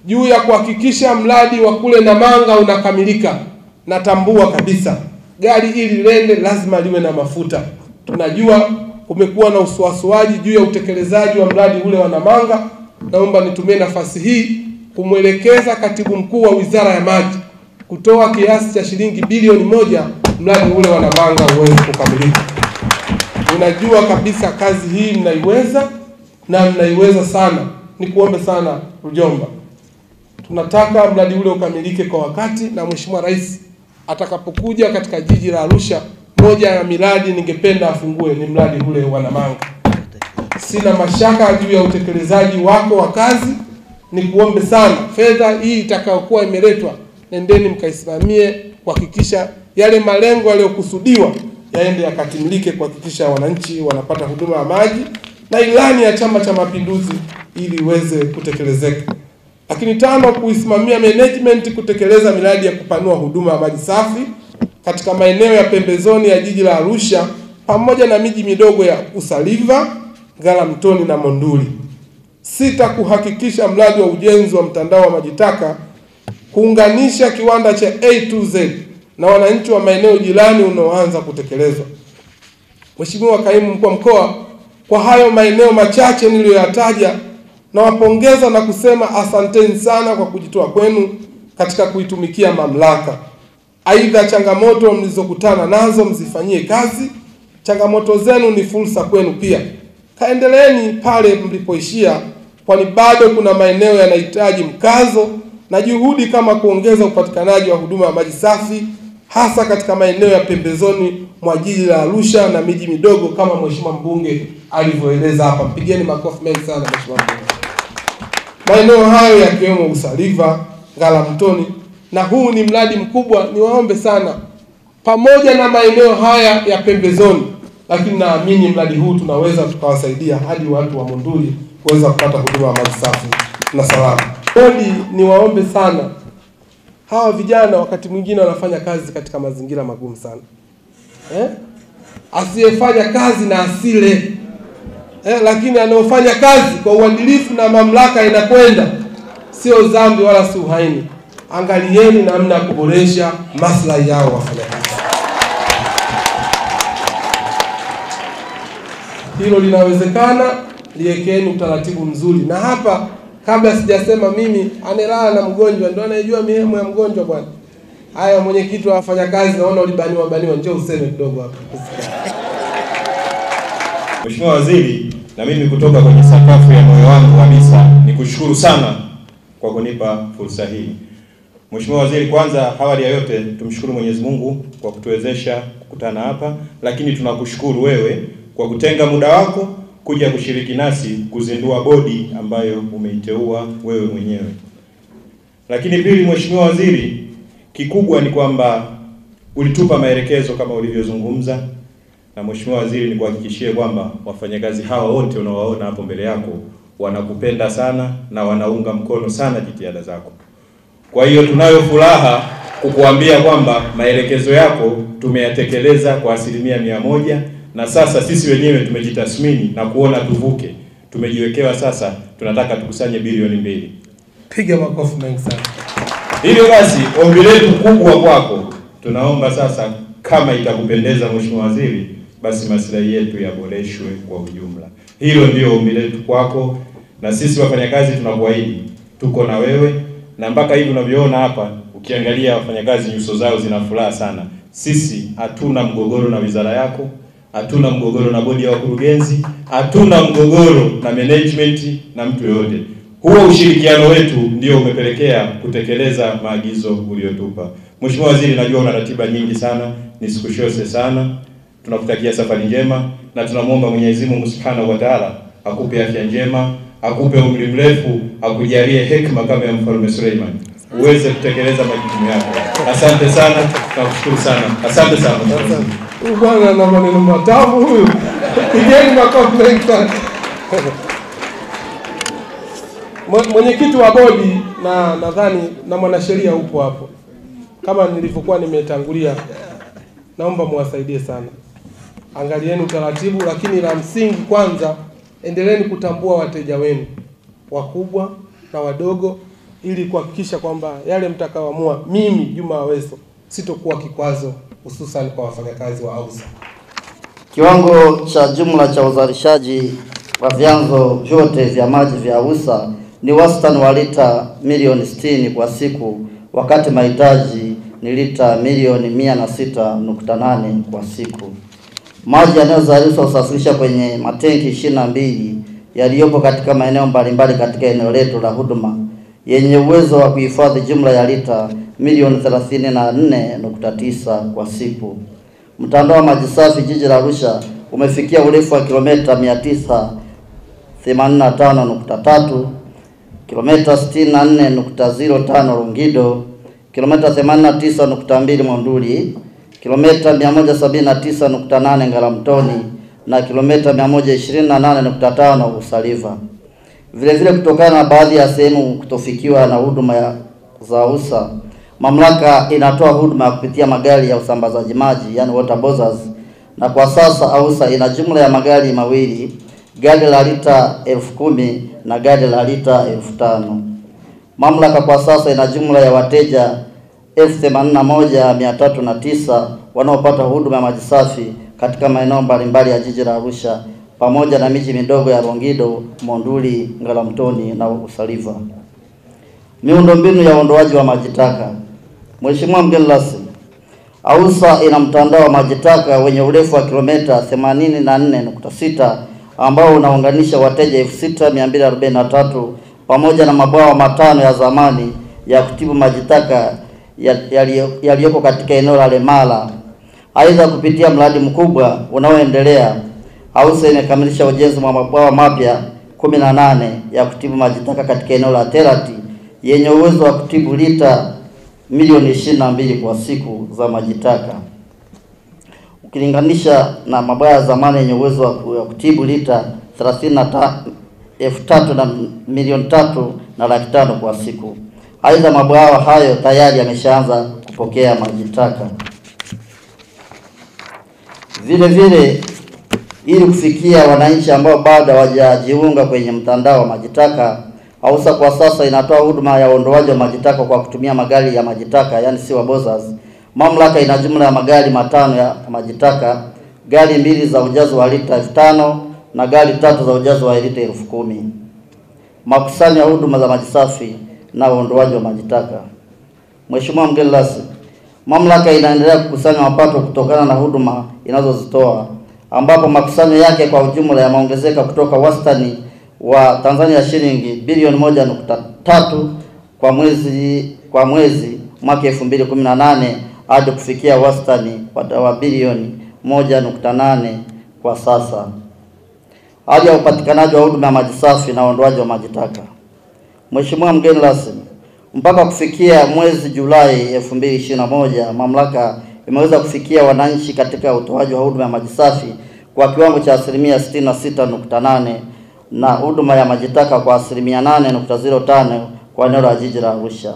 juu ya kuhakikisha mradi wa kule Namanga unakamilika. Natambua kabisa gari ili lende lazima liwe na mafuta. Tunajua kumekuwa na usuasuaji juu ya utekelezaji wa mradi ule wa Namanga. Naomba nitumie nafasi hii kumwelekeza katibu mkuu wa Wizara ya Maji kutoa kiasi cha shilingi bilioni 1 mradi ule wa Namanga uweze kukamilika. Unajua kabisa kazi hii mnaiweza na mnaiweza sana. Nikuombe sana Rujomba, tunataka mradi ule ukamilike kwa wakati, na Mheshimiwa Rais atakapokuja katika jiji la Arusha, moja ya miradi ningependa afungue ni mradi ule wa Namanga. Sina mashaka juu ya utekelezaji wako wa kazi. Nikuombe sana, fedha hii itakayokuwa imeletwa, nendeni mkaisimamie kuhakikisha yale malengo yaliyokusudiwa yaende yakatimilike, kuhakikisha wananchi wanapata huduma ya maji na ilani ya Chama cha Mapinduzi ili iweze kutekelezeka. Lakini 5, kuisimamia management kutekeleza miradi ya kupanua huduma ya maji safi katika maeneo ya pembezoni ya jiji la Arusha pamoja na miji midogo ya Usaliva, Galamtoni na Monduli. 6, kuhakikisha mradi wa ujenzi wa mtandao wa maji taka kuunganisha kiwanda cha A2Z na wananchi wa maeneo jirani unaoanza kutekelezwa. Mheshimiwa Kaimu Mkuu wa Mkoa, kwa hayo maeneo machache niliyoyataja, nawapongeza na kusema asanteni sana kwa kujitoa kwenu katika kuitumikia mamlaka. Aidha, changamoto mlizokutana nazo mzifanyie kazi. Changamoto zenu ni fursa kwenu pia. Kaendeleeni pale mlipoishia, kwani bado kuna maeneo yanahitaji mkazo na juhudi kama kuongeza upatikanaji wa huduma ya maji safi, hasa katika maeneo ya pembezoni mwa jiji la Arusha na miji midogo kama Mheshimiwa mbunge alivyoeleza hapa. Mpigeni makofi mengi sana Mheshimiwa mbunge. Maeneo hayo yakiwemo Usaliva, Galamtoni, na huu ni mradi mkubwa. Niwaombe sana, pamoja na maeneo haya ya pembezoni, lakini naamini mradi huu tunaweza tukawasaidia hadi watu wa Monduli kuweza kupata huduma ya maji safi na salama. Bodi, niwaombe sana, hawa vijana wakati mwingine wanafanya kazi katika mazingira magumu sana. Asiyefanya kazi na asile. Lakini anaofanya kazi kwa uadilifu na mamlaka inakwenda, sio dhambi wala si uhaini. Angalieni namna ya kuboresha maslahi yao wafanyakazi. Hilo linawezekana, liwekeni utaratibu mzuri. Na hapa kabla sijasema, mimi anelala na mgonjwa ndio anayejua mihemo ya mgonjwa bwana. Haya, mwenyekiti wa wafanyakazi, naona ulibaniwa, njoo useme kidogo hapa. Mheshimiwa Waziri, na mimi kutoka kwenye sakafu ya moyo wangu kabisa nikushukuru sana kwa kunipa fursa hii. Mheshimiwa Waziri, kwanza awali ya yote tumshukuru Mwenyezi Mungu kwa kutuwezesha kukutana hapa, lakini tunakushukuru wewe kwa kutenga muda wako kuja kushiriki nasi kuzindua bodi ambayo umeiteua wewe mwenyewe. Lakini pili, Mheshimiwa Waziri, kikubwa ni kwamba ulitupa maelekezo kama ulivyozungumza, na Mheshimiwa Waziri, ni kuhakikishie kwamba wafanyakazi hawa wote unaowaona hapo mbele yako wanakupenda sana na wanaunga mkono sana jitihada zako. Kwa hiyo tunayo furaha kukuambia kwamba maelekezo yako tumeyatekeleza kwa 100%, na sasa sisi wenyewe tumejitathmini na kuona tuvuke. Tumejiwekewa sasa, tunataka tukusanye bilioni 2. Piga makofi mengi sana. Hivyo basi, ombi letu kubwa kwako, tunaomba sasa, kama itakupendeza Mheshimiwa Waziri, basi maslahi yetu yaboreshwe kwa ujumla. Hilo ndio ombi letu kwako, na sisi wafanyakazi tunakuahidi tuko na wewe, na mpaka hivi unavyoona hapa, ukiangalia wafanyakazi nyuso zao zina furaha sana. Sisi hatuna mgogoro na wizara yako, hatuna mgogoro na bodi ya wakurugenzi, hatuna mgogoro na management na mtu yoyote. Huo ushirikiano wetu ndio umepelekea kutekeleza maagizo uliyotupa. Mheshimiwa Waziri, najua una ratiba nyingi sana, nisikushose sana. Tunakutakia safari njema na tunamwomba Mwenyezi Mungu Subhanahu wa Ta'ala akupe afya njema, akupe umri mrefu, akujalie hekima kama ya Mfalme Suleiman, uweze kutekeleza majukumu yako. Asante sana, tunakushukuru sana. Asante sana. Huyu bwana na maneno matamu huyu. Pigeni makofi mengi sana. Mwenyekiti wa bodi na nadhani na mwanasheria upo hapo. Kama nilivyokuwa nimetangulia, naomba muwasaidie sana. Angalieni utaratibu, lakini la msingi kwanza, endeleeni kutambua wateja wenu wakubwa na wadogo, ili kuhakikisha kwamba yale mtakaoamua, mimi Juma Aweso sitokuwa kikwazo, hususan kwa wafanyakazi wa AUSA. Kiwango cha jumla cha uzalishaji wa vyanzo vyote vya maji vya AUSA ni wastani wa lita milioni 60 kwa siku, wakati mahitaji ni lita milioni 106.8 kwa siku. Maji yanayozalishwa husafirisha kwenye matenki 22 yaliyopo katika maeneo mbalimbali katika eneo letu la huduma yenye uwezo wa kuhifadhi jumla ya lita milioni 34.9 kwa siku. Mtandao wa maji safi jiji la Arusha umefikia urefu wa kilomita 985.3, kilomita 64.05 Longido, kilomita 89.2 Monduli, kilomita 179.8 Ngaramtoni na kilomita 128.5 Usaliva. Vile kutokana na baadhi ya sehemu kutofikiwa na huduma za AUSA, mamlaka inatoa huduma ya kupitia magari ya usambazaji maji, yani water bozzers, na kwa sasa AUSA ina jumla ya magari mawili, gari la lita 10,000 na gari la lita 5,000. Mamlaka kwa sasa ina jumla ya wateja 81,309 wanaopata huduma ya maji safi katika maeneo mbalimbali ya jiji la Arusha pamoja na miji midogo ya Longido, Monduli, Ngaramtoni na Usaliva. Miundombinu ya uondoaji wa maji taka. Mheshimiwa mgeni rasmi, AUSA ina mtandao wa maji taka wenye urefu wa kilomita 84.6 ambao unaunganisha wateja 6,243 pamoja na mabwawa matano ya zamani ya kutibu maji taka yaliyoko katika eneo la Lemala. Aidha, kupitia mradi mkubwa unaoendelea, AUSA imekamilisha ujenzi wa mabwawa mapya 18 ya kutibu maji taka katika eneo la Terati yenye uwezo wa kutibu lita milioni 22 kwa siku za maji taka, ukilinganisha na mabwawa ya zamani yenye uwezo wa kutibu lita 33,000 na milioni 3,500,000 kwa siku. Aidha, mabwawa hayo tayari yameshaanza kupokea maji taka. Vile ili kufikia wananchi ambao bado hawajajiunga kwenye mtandao wa maji taka, AUSA kwa sasa inatoa huduma ya uondoaji wa maji taka kwa kutumia magari ya maji taka, yani sewer bozzers. Mamlaka ina jumla ya magari 5 ya maji taka, gari 2 za ujazo wa lita 5,000 na gari 3 za ujazo wa lita 10,000. Makusanyo ya huduma za maji safi na uondoaji wa maji taka. Mheshimiwa mgeni rasmi, mamlaka inaendelea kukusanya mapato kutokana na huduma inazozitoa, ambapo makusanyo yake kwa ujumla yameongezeka kutoka wastani wa Tanzania shilingi bilioni 1.3 kwa mwezi mwaka 2018 hadi kufikia wastani wa bilioni 1.8 kwa sasa. Hali ya upatikanaji wa huduma ya maji safi na uondoaji wa maji taka. Mheshimiwa mgeni rasmi, mpaka kufikia mwezi Julai 2021, mamlaka imeweza kufikia wananchi katika utoaji wa huduma ya maji safi kwa kiwango cha 66.8 na huduma ya maji taka kwa 8.05 kwa eneo la jiji la Arusha.